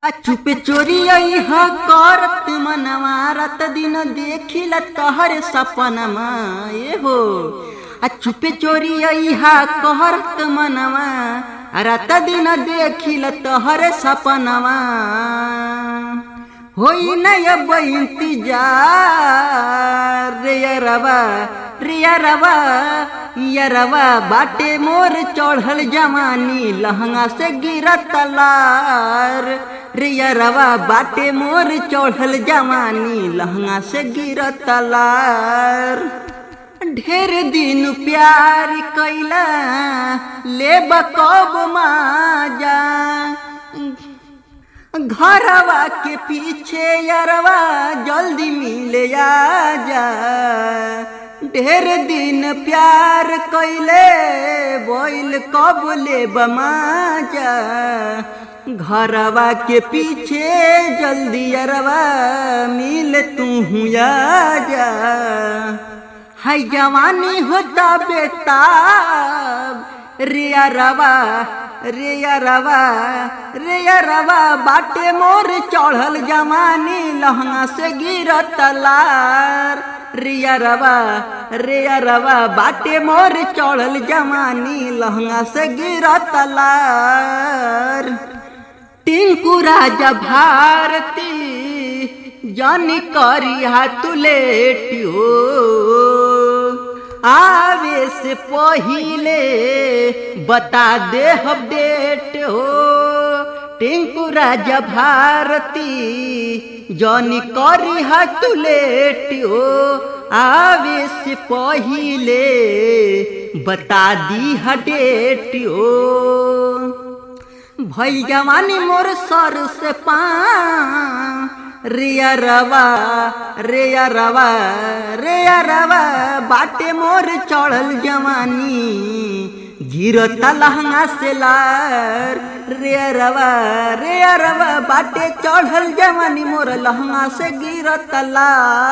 चुपे चोरी हा करत मनवा रात दिन देखिल तहर सपनमा ये हो। चुपे चोरी हा करत मनवा रात दिन देखिल तहर सपनमा होई न अब इंतजार रे रवा बाटे मोर चढ़ल जवानी लहंगा से गिरत लार रे रवा बाटे मोर चढ़ल जवानी लहंगा से गिरत लार। ढेर दिन प्यार कैला लेब कब माजा घरवा के पीछे यारवा जल्दी मिले आजा। ढेर दिन प्यार कैले बोल कब ले बमाजा घरवा के पीछे जल्दी यारवा मिल तू आजा। हाय जवानी होता बेटा रे रवा बाटे मोर चढ़ल जवानी लहंगा से गिरत लार रे रवा बाटे मोर चढ़ल जवानी लहंगा से गिरत लार। टिंकू राजा भारती जानी करी हाथ लेटियो आवे से पहिले बता दे अपडेट हो। टिंकू राजा भारती जॉनी करी हाथ लेट हो आवे से पहिले बता दी डेट हो। भई जवानी मोर सर से पा रे रवा बाटे मोर चढ़ल जवानी गिरत लहंगा से लार रे रवा बाटे चढ़ल जवानी मोर लहंगा से गिरत लार।